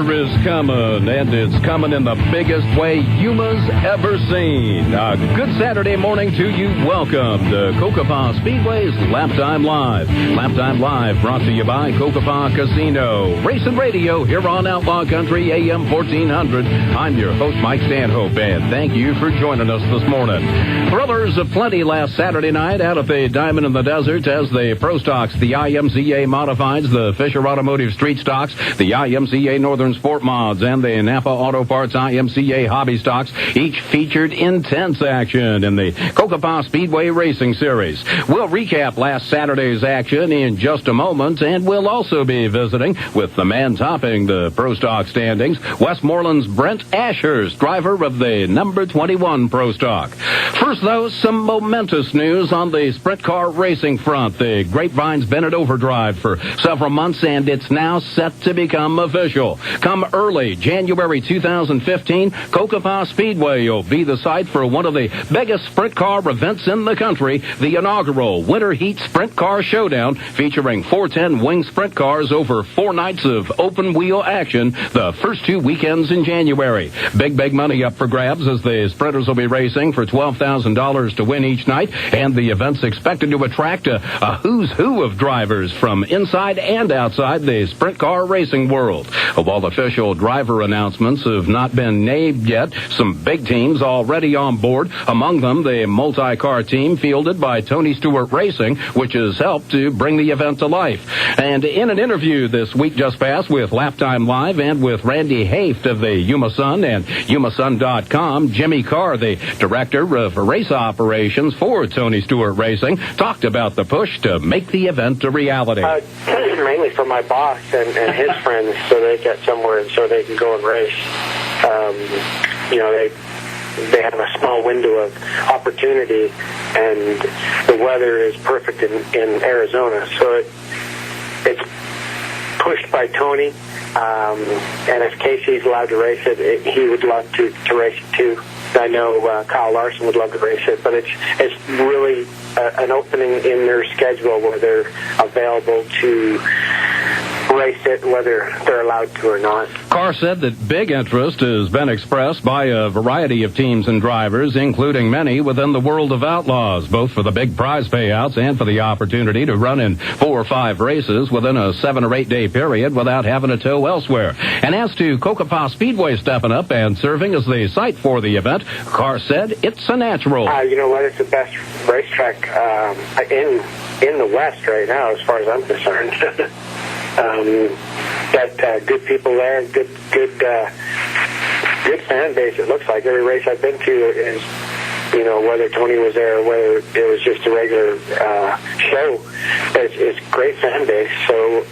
winter is coming, and it's coming in the biggest way Yuma's ever seen. A good Saturday morning to you. Welcome to Cocopah Speedway's Laptime Live. Laptime Live brought to you by Cocopah Casino. Racing Radio here on Outlaw Country AM 1400. I'm your host, Mike Stanhope, and thank you for joining us this morning. Thrillers aplenty last Saturday night out at the Diamond in the Desert as the Pro Stocks, the IMCA Modifieds, the Fisher Automotive Street Stocks, the IMCA Northern Sport Mods, and the Napa Auto Parts IMCA Hobby Stocks each featured intense action in the Cocopah Speedway Racing Series. We'll recap last Saturday's action in just a moment, and we'll also be visiting with the man topping the Pro Stock standings, Westmorland's Brent Ashurst, driver of the number 21 Pro Stock. First, though, some momentous news on the sprint car racing front. The Grapevine's been at overdrive for several months, and it's now set to become official. Come early January 2015, Cocopah Speedway will be the site for one of the biggest sprint car events in the country, the inaugural Winter Heat Sprint Car Showdown, featuring 410 wing sprint cars over 4 nights of open-wheel action the first 2 weekends in January. Big money up for grabs as the sprinters will be racing for $12,000 to win each night, and the event's expected to attract a who's who of drivers from inside and outside the sprint car racing world. While official driver announcements have not been named yet, some big teams already on board, among them the multi-car team fielded by Tony Stewart Racing, which has helped to bring the event to life. And in an interview this week just passed with Laptime Live and with Randy Haft of the Yuma Sun and YumaSun.com, Jimmy Carr, the director of race operations for Tony Stewart Racing, talked about the push to make the event a reality. Mainly for my boss and his friends, so they get somewhere and so they can go and race. They have a small window of opportunity, and the weather is perfect in Arizona, so it's pushed by Tony. And if Casey's allowed to race it, he would love to race it too. I know Kyle Larson would love to race it, but it's really an opening in their schedule where they're available to race it, whether they're allowed to or not. Carr said that big interest has been expressed by a variety of teams and drivers, including many within the world of outlaws, both for the big prize payouts and for the opportunity to run in 4 or 5 races within a 7 or 8 day period without having to tow elsewhere. And as to Cocopah Speedway stepping up and serving as the site for the event, Carr said it's a natural. You know what? It's the best racetrack in the West right now, as far as I'm concerned. Got good people there, good fan base. It looks like every race I've been to is, whether Tony was there or whether it was just a regular show, it's great fan base. So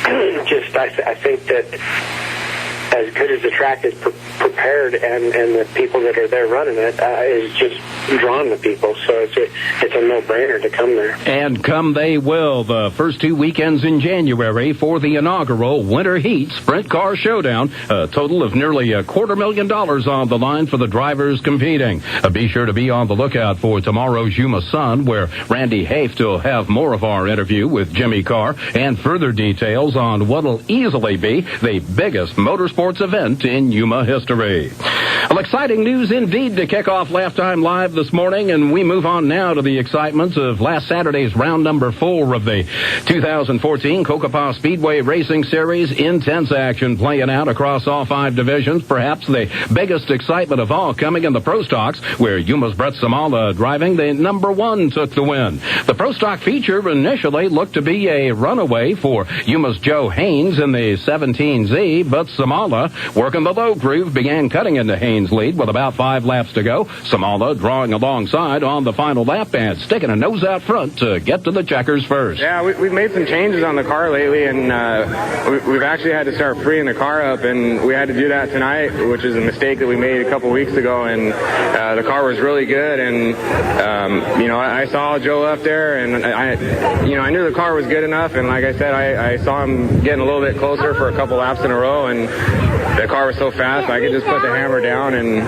I think that as good as the track is prepared and the people that are there running it is just drawing the people, so it's a no-brainer to come there. And come they will, the first 2 weekends in January for the inaugural Winter Heat Sprint Car Showdown. A total of nearly $250,000 on the line for the drivers competing. Be sure to be on the lookout for tomorrow's Yuma Sun, where Randy Haft will have more of our interview with Jimmy Carr and further details on what'll easily be the biggest motorsports event in Yuma history. Well, exciting news indeed to kick off Laptime Live this morning, and we move on now to the excitement of last Saturday's round number 4 of the 2014 Cocopah Speedway Racing Series. Intense action playing out across all 5 divisions. Perhaps the biggest excitement of all coming in the Pro Stocks, where Yuma's Brett Samala driving the number 1 took the win. The Pro Stock feature initially looked to be a runaway for Yuma's Joe Haynes in the 17Z, but Samala, working the low groove, began cutting into Haynes' lead with about 5 laps to go. Samala drawing alongside on the final lap and sticking a nose out front to get to the checkers first. Yeah, we've made some changes on the car lately, and we've actually had to start freeing the car up, and we had to do that tonight, which is a mistake that we made a couple weeks ago, and the car was really good, and I saw Joe up there, and I knew the car was good enough, and like I said, I saw him getting a little bit closer for a couple laps in a row, and the car was so fast I could just put the hammer down and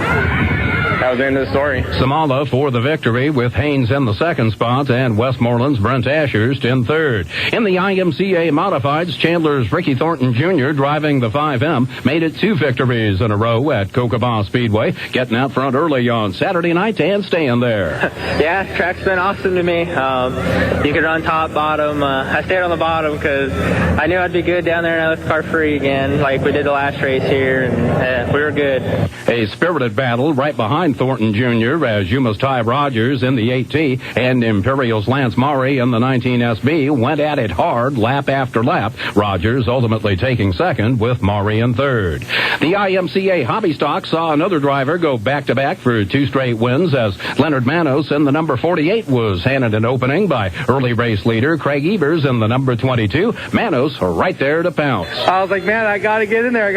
that was the end of the story. Samala for the victory with Haynes in the second spot and Westmorland's Brent Ashurst in third. In the IMCA Modifieds, Chandler's Ricky Thornton Jr. driving the 5M made it 2 victories in a row at Cocopah Speedway, getting out front early on Saturday night and staying there. Yeah, track's been awesome to me. You could run top, bottom. I stayed on the bottom because I knew I'd be good down there and I was car free again, like we did the last race here, and we were good. A spirited battle right behind Thornton Jr. as Yuma's Ty Rogers in the 8T and Imperial's Lance Maury in the 19SB went at it hard lap after lap. Rogers ultimately taking second with Maury in third. The IMCA Hobby Stock saw another driver go back-to-back for 2 straight wins as Leonard Manos in the number 48 was handed an opening by early race leader Craig Evers in the number 22. Manos right there to pounce. I was like, man, I got to get in there.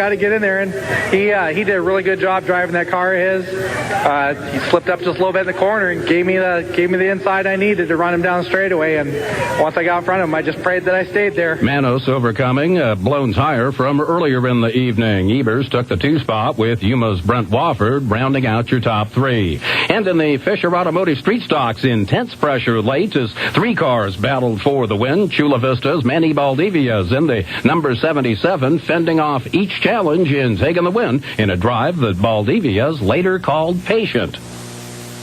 And he did a really good job driving that car of his. He slipped up just a little bit in the corner and gave me the inside I needed to run him down straightaway. And once I got in front of him, I just prayed that I stayed there. Manos overcoming a blown tire from earlier in the evening. Evers took the 2 spot with Yuma's Brent Wofford rounding out your top 3. And in the Fisher Automotive Street Stocks, intense pressure late as 3 cars battled for the win. Chula Vista's Manny Baldivia's in the number 77, fending off each challenge in taking the win in a drive that Baldivia's later called patient.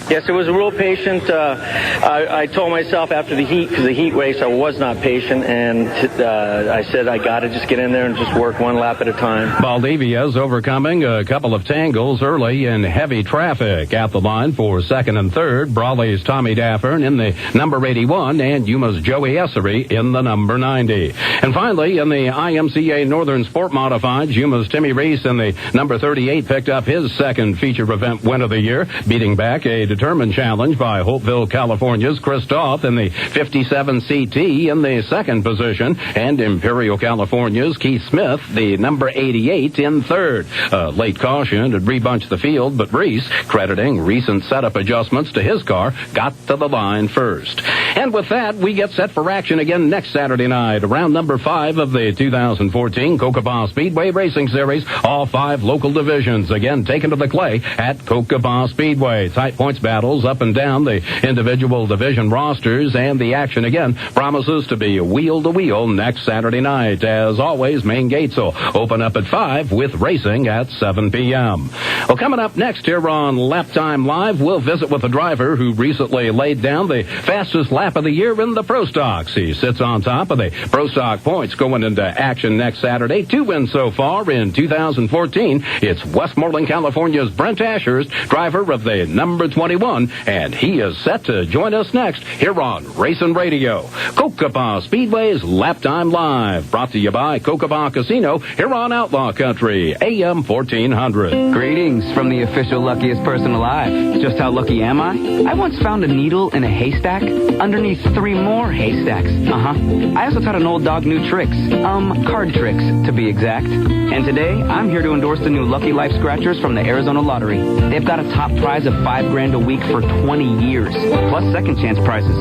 Yes, it was a real patient. I told myself after the heat, because the heat race, I was not patient, and I said I got to just get in there and just work 1 lap at a time. Baldivia's overcoming a couple of tangles early in heavy traffic. At the line for second and third, Brawley's Tommy Daffern in the number 81 and Yuma's Joey Essery in the number 90. And finally, in the IMCA Northern Sport Modifieds, Yuma's Timmy Reese in the number 38 picked up his second feature event win of the year, beating back a determined challenge by Hopeville, California's Chris Toth in the 57 CT in the second position, and Imperial, California's Keith Smith, the number 88, in third. Late caution had rebunched the field, but Reese, crediting recent setup adjustments to his car, got to the line first. And with that, we get set for action again next Saturday night, round number 5 of the 2014 Cocopah Speedway Racing Series. All 5 local divisions again taken to the clay at Cocopah Speedway. Tight points battles up and down the individual division rosters, and the action again promises to be wheel to wheel next Saturday night. As always, main gates will open up at 5 with racing at 7 p.m. Well, coming up next here on Laptime Live, we'll visit with a driver who recently laid down the fastest lap of the year in the Pro Stocks. He sits on top of the Pro Stock points going into action next Saturday. 2 wins so far in 2014. It's Westmoreland, California's Brent Ashurst, driver of the number 21, and he is set to join us next here on Racing Radio. Cocopah Speedway's Laptime Live, brought to you by Cocopah Casino here on Outlaw Country AM 1400. Greetings from the official luckiest person alive. Just how lucky am I? I once found a needle in a haystack underneath 3 more haystacks. I also taught an old dog new tricks. Card tricks, to be exact. And today, I'm here to endorse the new Lucky Life Scratchers from the Arizona Lottery. They've got a top prize of $5,000 a week for 20 years, plus second chance prizes.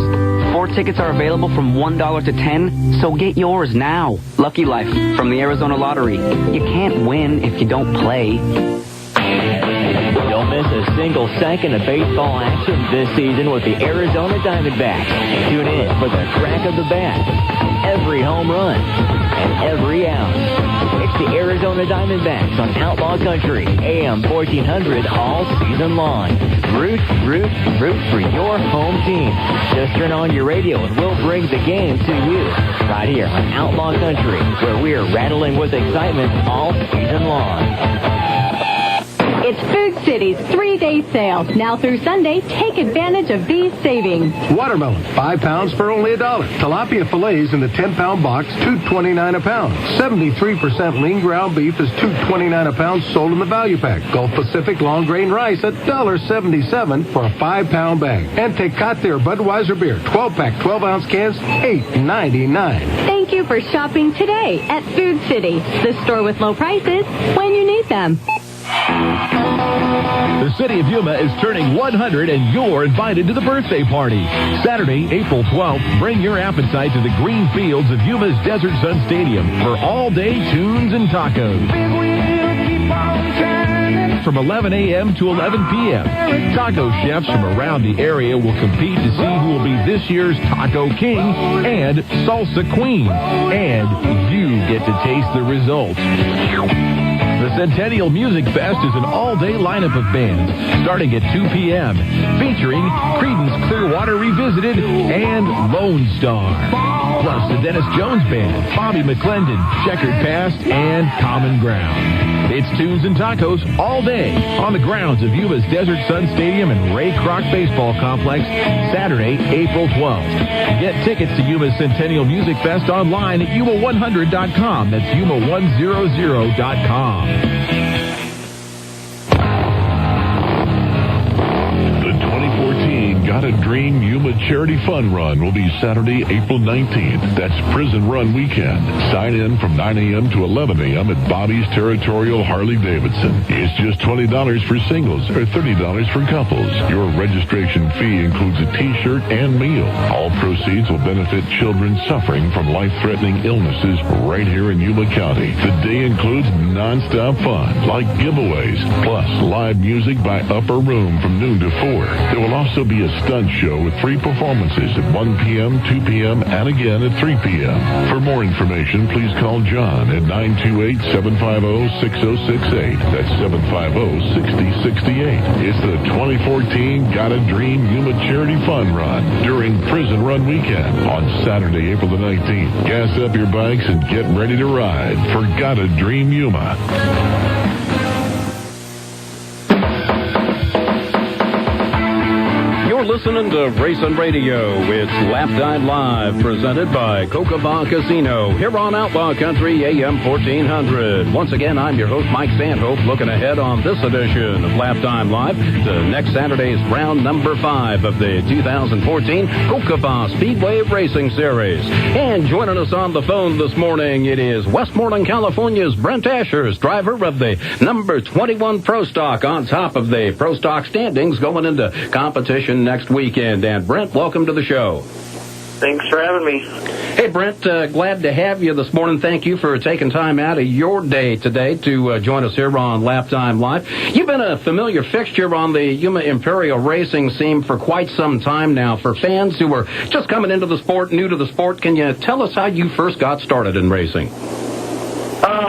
4 tickets are available from $1 to $10, so get yours now. Lucky Life from the Arizona Lottery. You can't win if you don't play. Don't miss a single second of baseball action this season with the Arizona Diamondbacks. Tune in for the crack of the bat, every home run, and every out. It's the Arizona Diamondbacks on Outlaw Country AM 1400 all season long. Root for your home team. Just turn on your radio and we'll bring the game to you. Right here on Outlaw Country, where we're rattling with excitement all season long. It's Food City's 3-day sale. Now through Sunday, take advantage of these savings. Watermelon, 5 pounds for only $1. Tilapia fillets in the 10-pound box, $2.29 a pound. 73% lean ground beef is $2.29 a pound, sold in the value pack. Gulf Pacific long grain rice, $1.77 for a 5-pound bag. And Tecate or Budweiser beer, 12-pack, 12-ounce cans, $8.99. Thank you for shopping today at Food City, the store with low prices when you need them. The city of Yuma is turning 100 and you're invited to the birthday party. Saturday, April 12th, bring your appetite to the green fields of Yuma's Desert Sun Stadium for all-day tunes and tacos. from 11 a.m. to 11 p.m. Taco chefs from around the area will compete to see who will be this year's Taco King and Salsa Queen. And you get to taste the results. The Centennial Music Fest is an all-day lineup of bands starting at 2 p.m. featuring Creedence Clearwater Revisited and Lone Star. Plus the Dennis Jones Band, Bobby McClendon, Checkered Past, and Common Ground. It's tunes and tacos all day on the grounds of Yuma's Desert Sun Stadium and Ray Kroc Baseball Complex, Saturday, April 12th. Get tickets to Yuma's Centennial Music Fest online at Yuma100.com. That's Yuma100.com. The 2014 Gotta Dream Yuma Charity Fun Run will be Saturday, April 19th. That's Prison Run Weekend. Sign in from 9 a.m. to 11 a.m. at Bobby's Territorial Harley-Davidson. It's just $20 for singles or $30 for couples. Your registration fee includes a T-shirt and meal. All proceeds will benefit children suffering from life-threatening illnesses right here in Yuma County. The day includes non-stop fun like giveaways, plus live music by Upper Room from noon to 4. There will also be a stunt show with 3 performances at 1 p.m., 2 p.m., and again at 3 p.m. For more information, please call John at 928-750-6068. That's 750-6068. It's the 2014 Gotta Dream Yuma Charity Fun Run during Prison Run Weekend on Saturday, April the 19th. Gas up your bikes and get ready to ride for Gotta Dream Yuma. Listening to Racing Radio. It's Laptime Live, presented by Cocopah Casino, here on Outlaw Country AM 1400. Once again, I'm your host, Mike Stanhope, looking ahead on this edition of Laptime Live to next Saturday's round number 5 of the 2014 Cocopah Speedway Racing Series. And joining us on the phone this morning, it is Westmorland, California's Brent Ashurst, driver of the number 21 Pro Stock, on top of the Pro Stock standings going into competition next weekend. And Brent, welcome to the show. Thanks for having me. Hey, Brent, glad to have you this morning. Thank you for taking time out of your day today to join us here on Laptime Live. You've been a familiar fixture on the Yuma Imperial racing scene for quite some time now. For fans who are just coming into the sport, new to the sport, can you tell us how you first got started in racing?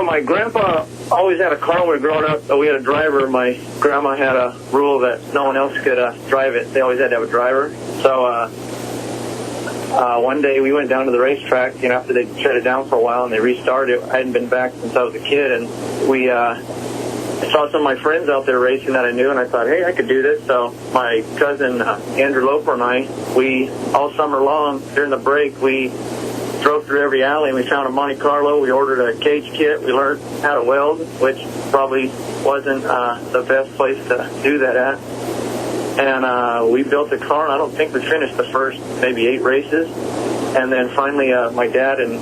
My grandpa always had a car when we were growing up. We had a driver. My grandma had a rule that no one else could drive it. They always had to have a driver. So one day we went down to the racetrack, after they shut it down for a while and they restarted it. I hadn't been back since I was a kid, and we saw some of my friends out there racing that I knew, and I thought, hey, I could do this. So my cousin Andrew Loper and I, we all summer long during the break, we drove through every alley and we found a Monte Carlo. We ordered a cage kit. We learned how to weld, which probably wasn't the best place to do that at. And we built a car, and I don't think we finished the first maybe 8 races. And then finally my dad and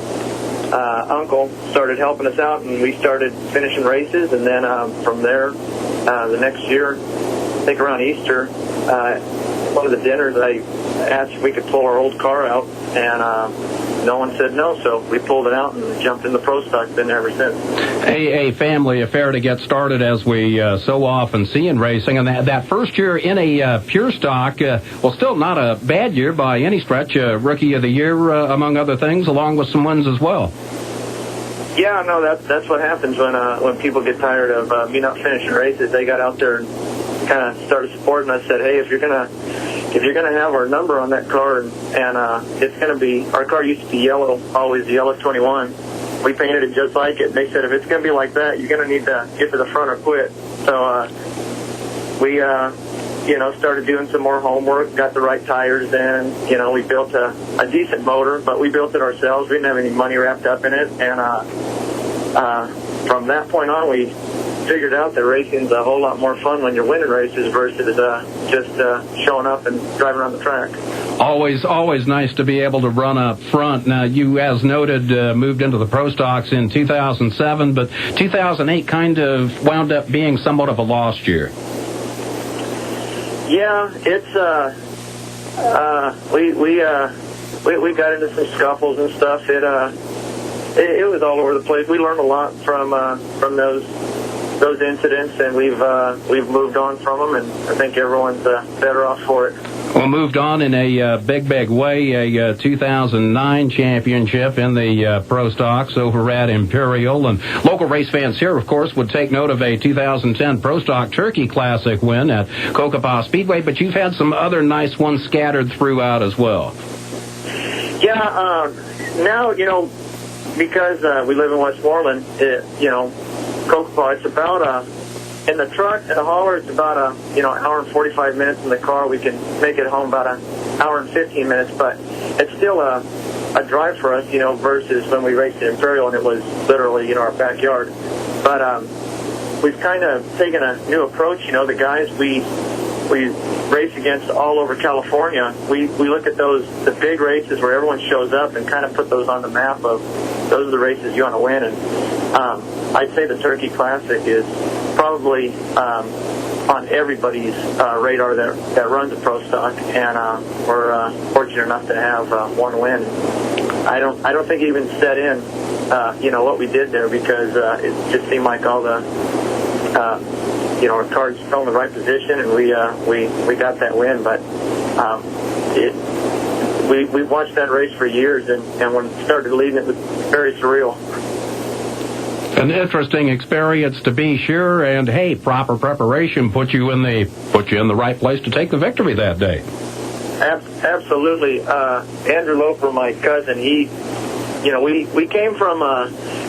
uncle started helping us out, and we started finishing races. And then from there, the next year, I think around Easter, one of the dinners, I asked if we could pull our old car out, and no one said no, so we pulled it out and jumped in the Pro Stock. Been there ever since. A family affair to get started, as we so often see in racing. And that first year in a pure stock, well, still not a bad year by any stretch. Rookie of the Year, among other things, along with some wins as well. Yeah, no, that's what happens when people get tired of me not finishing races. They got out there and kind of started supporting us. Said, hey, if you're gonna have our number on that car, and it's gonna be, our car used to be yellow, always the yellow 21. We painted it just like it. And they said, if it's gonna be like that, you're gonna need to get to the front or quit. So we started doing some more homework, got the right tires in. We built a decent motor, but we built it ourselves. We didn't have any money wrapped up in it, and from that point on, we figured out that racing's a whole lot more fun when you're winning races versus just showing up and driving around the track. Always nice to be able to run up front. Now, you, as noted, moved into the Pro Stocks in 2007, but 2008 kind of wound up being somewhat of a lost year. Yeah, it's we got into some scuffles and stuff. It was all over the place. We learned a lot from those those incidents, and we've moved on from them, and I think everyone's better off for it. Well, moved on in a big way, a 2009 championship in the Pro Stocks over at Imperial. And local race fans here, of course, would take note of a 2010 Pro Stock Turkey Classic win at Cocopah Speedway, but you've had some other nice ones scattered throughout as well. Yeah, now, because we live in Westmorland, Cocopah, it's about in the truck and the hauler, it's about hour and 45 minutes. In the car, we can make it home about an hour and 15 minutes, but it's still a drive for us, versus when we raced at Imperial and it was literally, our backyard. But we've kind of taken a new approach. The guys we race against all over California, we look at the big races where everyone shows up and kind of put those on the map of those are the races you want to win. And I'd say the Turkey Classic is probably on everybody's radar that runs a Pro Stock, and we're fortunate enough to have one win. I don't think it even set in, what we did there, because it just seemed like all the our cards fell in the right position, and we got that win. But we watched that race for years, and when it started leading, it was very surreal. An interesting experience, to be sure, and hey, proper preparation put you in the right place to take the victory that day. Absolutely. Andrew Loper, my cousin, we came from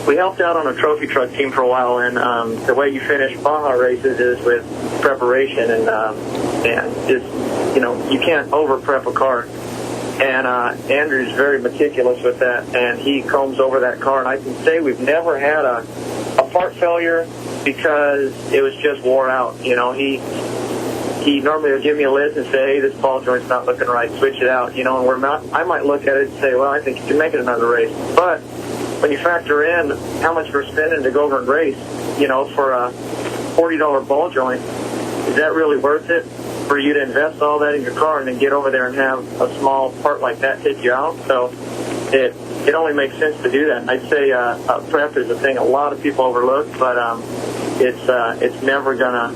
we helped out on a trophy truck team for a while, and the way you finish Baja races is with preparation, and just you can't over prep a car. And Andrew's very meticulous with that, and he combs over that car. And I can say we've never had a part failure because it was just wore out. He normally would give me a list and say, hey, this ball joint's not looking right, switch it out. And I might look at it and say, well, I think you can make it another race. But when you factor in how much we're spending to go over and race, for a $40 ball joint, is that really worth it? For you to invest all that in your car and then get over there and have a small part like that take you out. So it only makes sense to do that. I'd say prep is a thing a lot of people overlook, but it's never gonna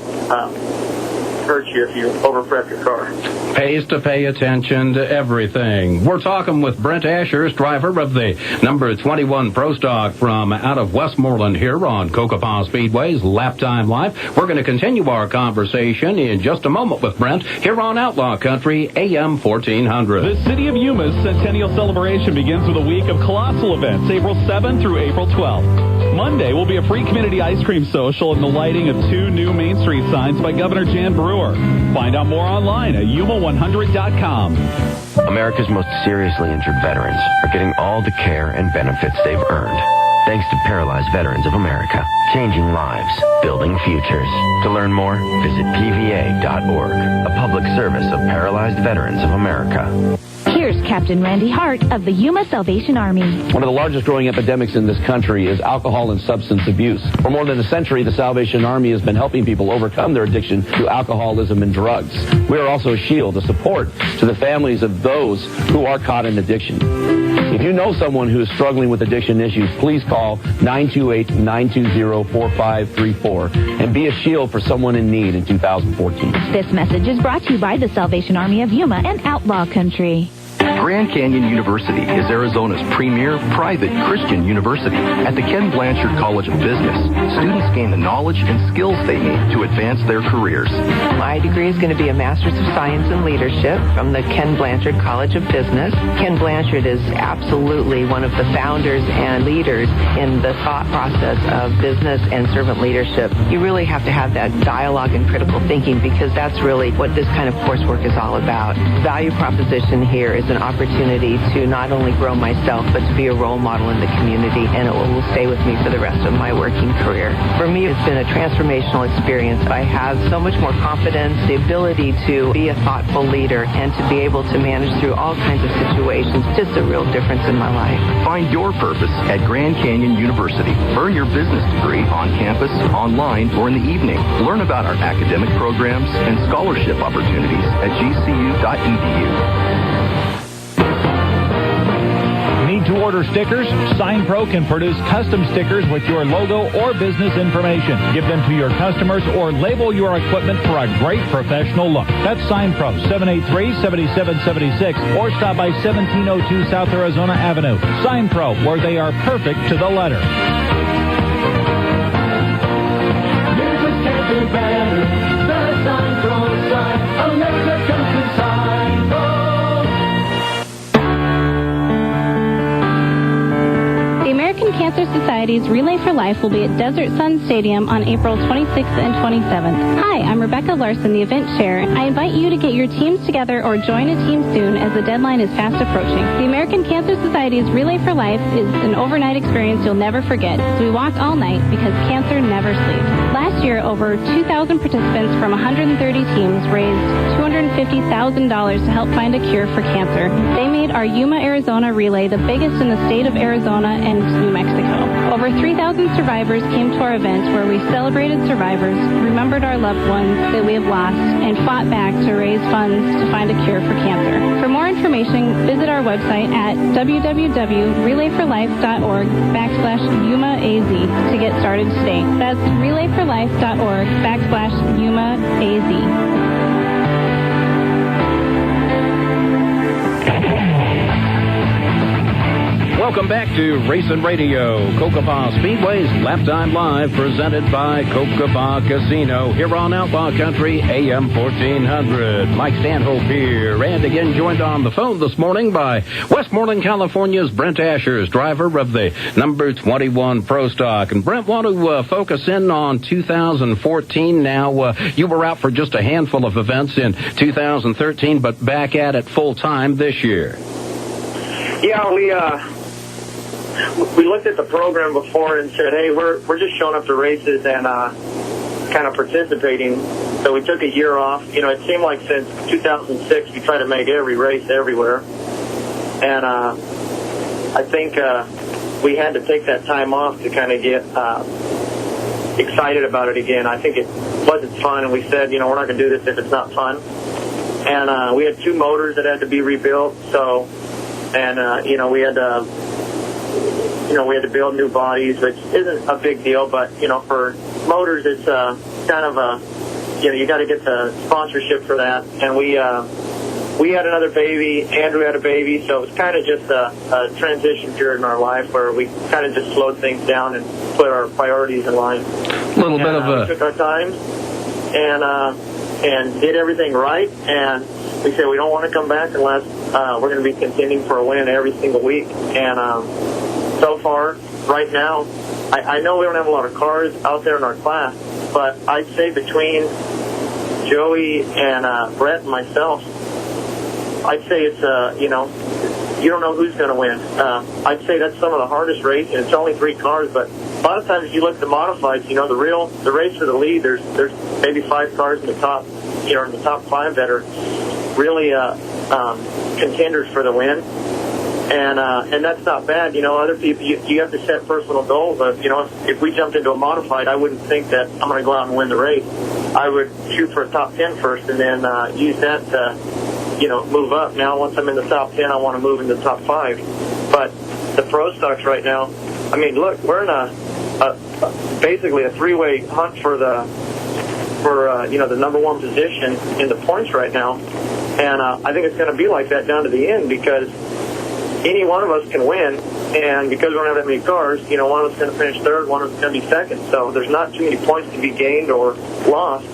hurt you if you over prep your car. Pays to pay attention to everything. We're talking with Brent Ashurst, driver of the number 21 Pro Stock from out of Westmorland here on Cocopah Speedway's Laptime Live. We're going to continue our conversation in just a moment with Brent here on Outlaw Country AM 1400. The City of Yuma's Centennial Celebration begins with a week of colossal events, April 7th through April 12th. Monday will be a free community ice cream social and the lighting of 2 new Main Street signs by Governor Jan Brewer. Find out more online at Yuma100.com. America's most seriously injured veterans are getting all the care and benefits they've earned. Thanks to Paralyzed Veterans of America. Changing lives, building futures. To learn more, visit PVA.org, a public service of Paralyzed Veterans of America. Here's Captain Randy Hart of the Yuma Salvation Army. One of the largest growing epidemics in this country is alcohol and substance abuse. For more than a century, the Salvation Army has been helping people overcome their addiction to alcoholism and drugs. We are also a shield, a support to the families of those who are caught in addiction. If you know someone who is struggling with addiction issues, please call 928-920-4534 and be a shield for someone in need in 2014. This message is brought to you by the Salvation Army of Yuma and Outlaw Country. Grand Canyon University is Arizona's premier private Christian university. At the Ken Blanchard College of Business, students gain the knowledge and skills they need to advance their careers. My degree is going to be a Master's of Science in Leadership from the Ken Blanchard College of Business. Ken Blanchard is absolutely one of the founders and leaders in the thought process of business and servant leadership. You really have to have that dialogue and critical thinking, because that's really what this kind of coursework is all about. Value proposition here is an opportunity to not only grow myself, but to be a role model in the community, and it will stay with me for the rest of my working career. For me, it's been a transformational experience. I have so much more confidence, the ability to be a thoughtful leader, and to be able to manage through all kinds of situations. Just a real difference in my life. Find your purpose at Grand Canyon University. Earn your business degree on campus, online, or in the evening. Learn about our academic programs and scholarship opportunities at gcu.edu. Need to order stickers, Sign Pro can produce custom stickers with your logo or business information. Give them to your customers or label your equipment for a great professional look. That's Sign Pro, 783-7776, or stop by 1702 South Arizona Avenue. Sign Pro, where they are perfect to the letter. You just can't do better. The Sign Pro sign. America comes to Sign Pro. The American Cancer Society's Relay for Life will be at Desert Sun Stadium on April 26th and 27th. Hi, I'm Rebecca Larson, the event chair. I invite you to get your teams together or join a team soon as the deadline is fast approaching. The American Cancer Society's Relay for Life is an overnight experience you'll never forget. So we walked all night because cancer never sleeps. Last year, over 2,000 participants from 130 teams raised $250,000 to help find a cure for cancer. They made our Yuma, Arizona relay the biggest in the state of Arizona and New Mexico. Over 3,000 survivors came to our event where we celebrated survivors, remembered our loved ones that we have lost, and fought back to raise funds to find a cure for cancer. For more information, visit our website at www.relayforlife.org/YumaAZ to get started today. That's relayforlife.org/YumaAZ. Welcome back to Racing Radio, Cocopah Speedway's Laptime Live, presented by Cocopah Casino, here on Outlaw Country AM 1400. Mike Stanhope here, and again joined on the phone this morning by Westmorland, California's Brent Ashurst, driver of the number 21 Pro Stock. And Brent, want to focus in on 2014 now. You were out for just a handful of events in 2013, but back at it full time this year. Yeah, we looked at the program before and said, hey, we're just showing up to races and kind of participating. So we took a year off. You know, it seemed like since 2006 we tried to make every race everywhere. And I think we had to take that time off to kind of get excited about it again. I think it wasn't fun, and we said, you know, we're not going to do this if it's not fun. And we had 2 motors that had to be rebuilt. So, and you know, we had to build new bodies, which isn't a big deal, but, you know, for motors, it's kind of a, you know, you got to get the sponsorship for that. And we had another baby, Andrew had a baby, so it was kind of just a transition period in our life where we kind of just slowed things down and put our priorities in line. We took our time and did everything right, and we said we don't want to come back unless we're going to be contending for a win every single week. And so far, right now, I know we don't have a lot of cars out there in our class, but I'd say between Joey and Brett and myself, I'd say it's, you know, you don't know who's going to win. I'd say that's some of the hardest racing. It's only 3 cars, but a lot of times if you look at the modifieds, you know, the race for the lead, there's maybe 5 cars in the top, you know, in the top 5 that are really contenders for the win. And that's not bad. You know, other people, you have to set personal goals. You know, if we jumped into a modified, I wouldn't think that I'm going to go out and win the race. I would shoot for a top 10 first and then use that to, you know, move up. Now, once I'm in the top 10, I want to move into the top 5. But the Pro Stocks right now, I mean, look, we're in basically a 3-way hunt for you know, the number 1 position in the points right now. And I think it's going to be like that down to the end because any one of us can win, and because we don't have that many cars, you know, one of us is going to finish 3rd, one of us is going to be 2nd. So there's not too many points to be gained or lost.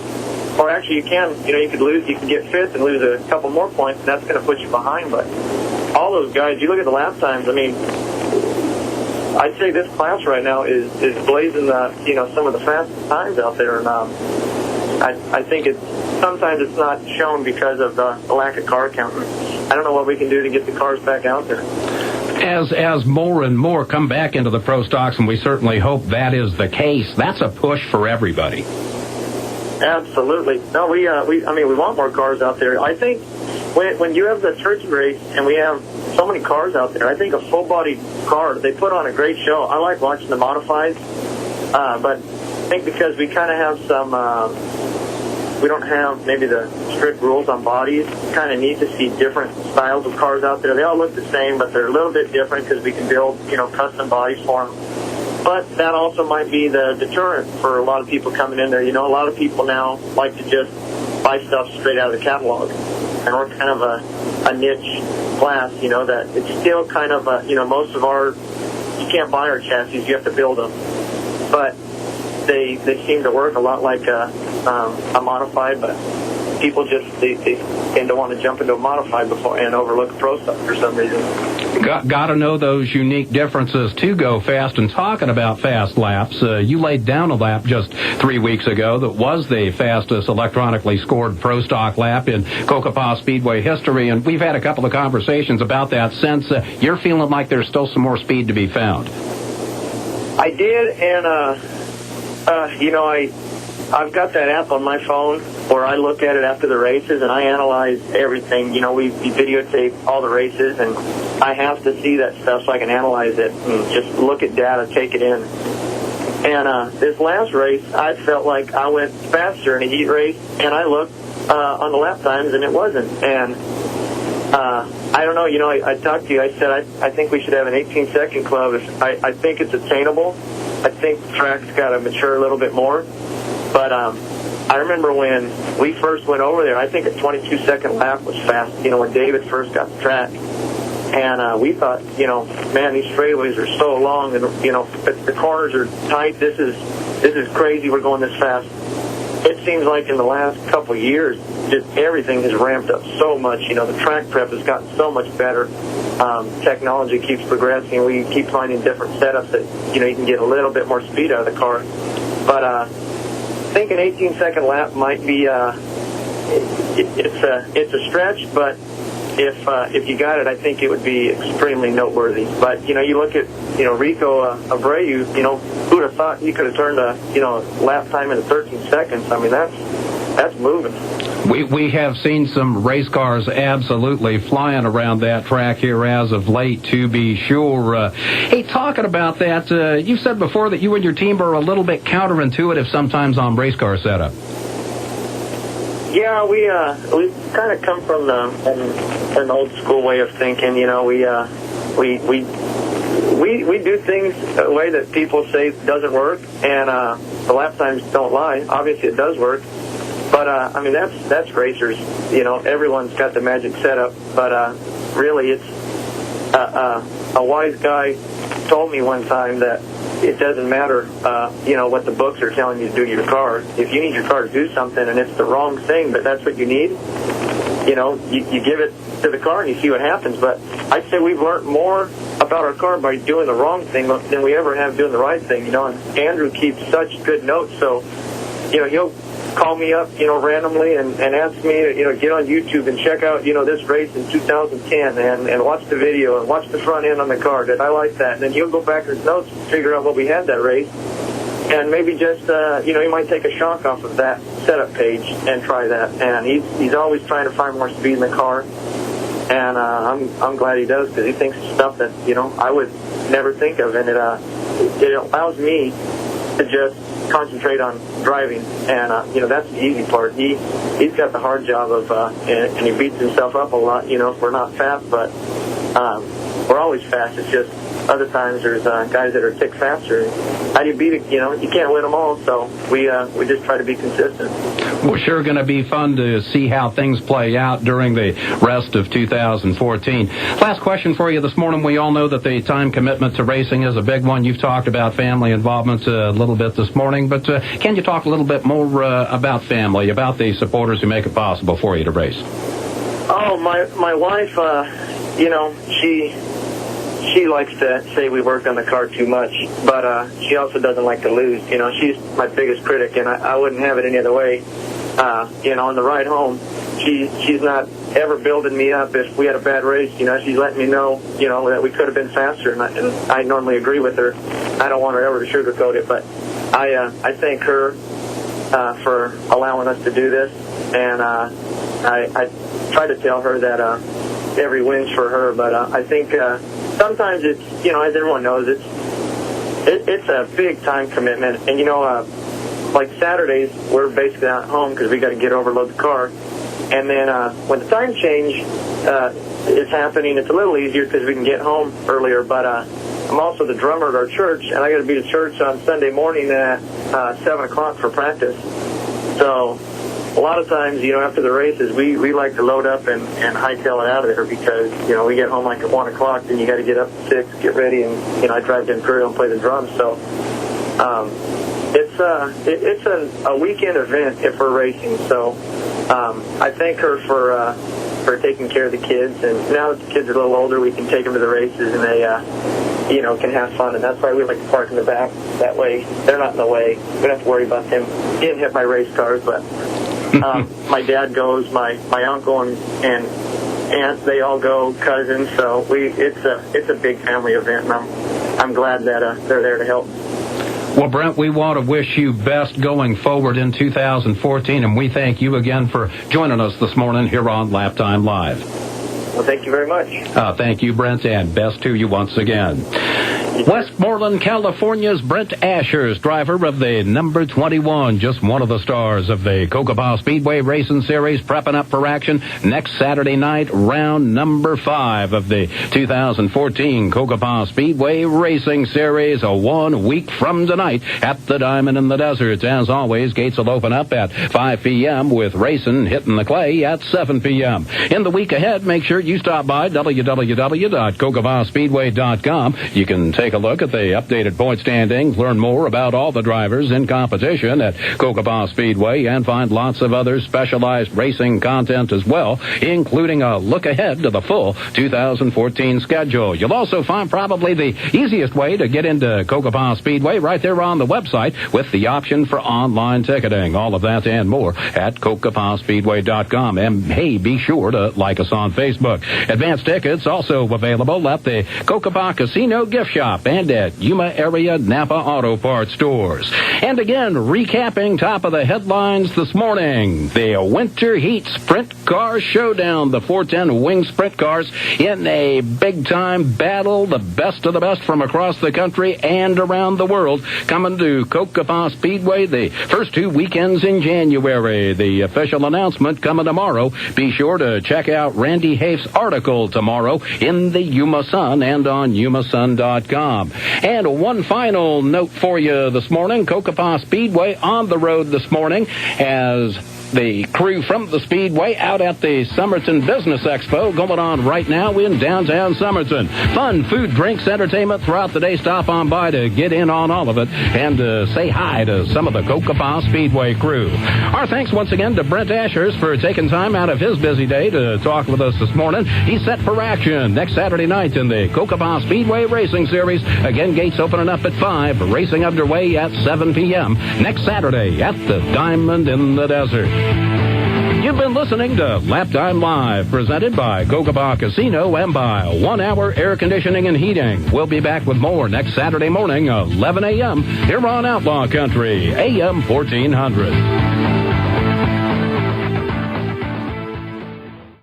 Or actually, you can, you know, you could get 5th and lose a couple more points, and that's going to put you behind. But all those guys, you look at the lap times, I mean, I'd say this class right now is blazing you know, some of the fastest times out there. And I think sometimes it's not shown because of the lack of car counting. I don't know what we can do to get the cars back out there. As more and more come back into the Pro Stocks, and we certainly hope that is the case, that's a push for everybody. Absolutely. No, we want more cars out there. I think when you have the turkey race and we have so many cars out there, I think a full-body car, they put on a great show. I like watching the modifieds, but I think because we kind of have some we don't have maybe the strict rules on bodies. Kind of neat to see different styles of cars out there. They all look the same, but they're a little bit different because we can build, custom bodies for them. But that also might be the deterrent for a lot of people coming in there. A lot of people now like to just buy stuff straight out of the catalog. And we're kind of a niche class, that it's still kind of most of our, you can't buy our chassis, you have to build them. But they seem to work a lot like a modified, but people just they tend to want to jump into a modified before and overlook a pro stuff for some reason. Got to know those unique differences to go fast. And talking about fast laps, you laid down a lap just 3 weeks ago that was the fastest electronically scored pro stock lap in Cocopah Speedway history, and we've had a couple of conversations about that since. You're feeling like there's still some more speed to be found. I did, and I've got that app on my phone where I look at it after the races and I analyze everything. We videotape all the races, and I have to see that stuff so I can analyze it and just look at data, take it in. And this last race, I felt like I went faster in a heat race, and I looked on the lap times, and it wasn't. And I don't know, I talked to you, I said I think we should have an 18-second club. I think it's attainable. I think the track's got to mature a little bit more. But I remember when we first went over there, I think a 22-second lap was fast, when David first got the track. And we thought, man, these straightaways are so long, and, the corners are tight. This is crazy, we're going this fast. It seems like in the last couple of years, just everything has ramped up so much. The track prep has gotten so much better. Technology keeps progressing. We keep finding different setups that, you can get a little bit more speed out of the car. But I think an 18-second lap might be, it's a stretch, but if you got it, I think it would be extremely noteworthy. But, you look at, Rico Abreu, who would have thought he could have turned a lap time into 13 seconds? I mean, that's moving. We have seen some race cars absolutely flying around that track here as of late, to be sure. Hey, talking about that, you said before that you and your team are a little bit counterintuitive sometimes on race car setup. Yeah, we kind of come from an old school way of thinking. We do things a way that people say doesn't work, and the lap times don't lie. Obviously, it does work. But, that's racers. Everyone's got the magic setup. But really, it's a wise guy told me one time that it doesn't matter, what the books are telling you to do to your car. If you need your car to do something and it's the wrong thing, but that's what you need, you give it to the car and you see what happens. But I'd say we've learned more about our car by doing the wrong thing than we ever have doing the right thing. And Andrew keeps such good notes, so, he'll call me up, randomly and ask me to, get on YouTube and check out, this race in 2010 and watch the video and watch the front end on the car. Did I like that? And then he'll go back in his notes and figure out what we had that race. And maybe just, he might take a shock off of that setup page and try that. And he's always trying to find more speed in the car. And I'm glad he does, because he thinks of stuff that, I would never think of. And it allows me to just concentrate on driving, and that's the easy part. He's got the hard job of and he beats himself up a lot, if we're not fast, but we're always fast. It's just other times there's guys that are a tick faster. How do you beat it? You can't win them all, so we just try to be consistent. Well, sure going to be fun to see how things play out during the rest of 2014. Last question for you this morning. We all know that the time commitment to racing is a big one. You've talked about family involvement a little bit this morning, but can you talk a little bit more about family, about the supporters who make it possible for you to race? Oh, my wife, she likes to say we work on the car too much, but she also doesn't like to lose. She's my biggest critic, and I wouldn't have it any other way. On the ride home, she's not ever building me up if we had a bad race. She's letting me know, that we could have been faster, and I normally agree with her. I don't want her ever to sugarcoat it, but I thank her for allowing us to do this, and I try to tell her that every win's for her, but I think sometimes it's, as everyone knows, it's a big time commitment, and like Saturdays, we're basically not home because we got to get overload the car. And then when the time change is happening, it's a little easier because we can get home earlier. But I'm also the drummer at our church, and I got to be at church on Sunday morning at 7 o'clock for practice. So a lot of times, after the races, we like to load up and hightail it out of there because, we get home like at 1 o'clock, then you got to get up at 6, get ready, and I drive to Imperial and play the drums. So it's a weekend event if we're racing. So I thank her for taking care of the kids. And now that the kids are a little older, we can take them to the races and they, can have fun. And that's why we like to park in the back. That way they're not in the way. We don't have to worry about them getting hit by race cars. But my dad goes, my uncle and aunt, they all go, cousins. So it's a big family event, and I'm glad that they're there to help. Well, Brent, we want to wish you best going forward in 2014, and we thank you again for joining us this morning here on Laptime Live. Well, thank you very much. Thank you, Brent, and best to you once again. Westmorland, California's Brent Ashurst, driver of the number 21, just one of the stars of the Cocopah Speedway Racing Series, prepping up for action next Saturday night, round number 5 of the 2014 Cocopah Speedway Racing Series, 1 week from tonight at the Diamond in the Desert. As always, gates will open up at 5 p.m. with racing hitting the clay at 7 p.m. In the week ahead, make sure you stop by www.cocopahspeedway.com. You can take a look at the updated point standings, learn more about all the drivers in competition at Cocopah Speedway, and find lots of other specialized racing content as well, including a look ahead to the full 2014 schedule. You'll also find probably the easiest way to get into Cocopah Speedway right there on the website with the option for online ticketing. All of that and more at cocopahspeedway.com. And hey, be sure to like us on Facebook. Advance tickets also available at the Cocopah Casino Gift Shop and at Yuma area Napa Auto Parts stores. And again, recapping top of the headlines this morning, the Winter Heat Sprint Car Showdown, the 410 Wing Sprint Cars in a big-time battle, the best of the best from across the country and around the world, coming to Cocopah Speedway the first 2 weekends in January. The official announcement coming tomorrow. Be sure to check out Randy Hafe's article tomorrow in the Yuma Sun and on yumasun.com. And one final note for you this morning. Cocopah Speedway on the road this morning as the crew from the Speedway out at the Somerton Business Expo going on right now in downtown Somerton. Fun, food, drinks, entertainment throughout the day. Stop on by to get in on all of it and say hi to some of the Cocopah Speedway crew. Our thanks once again to Brent Ashurst for taking time out of his busy day to talk with us this morning. He's set for action next Saturday night in the Cocopah Speedway Racing Series. Again, gates opening up at 5, racing underway at 7 p.m. next Saturday at the Diamond in the Desert. You've been listening to Laptime Live, presented by Cocopah Casino and by 1 Hour Air Conditioning and Heating. We'll be back with more next Saturday morning, 11 a.m. here on Outlaw Country, AM 1400.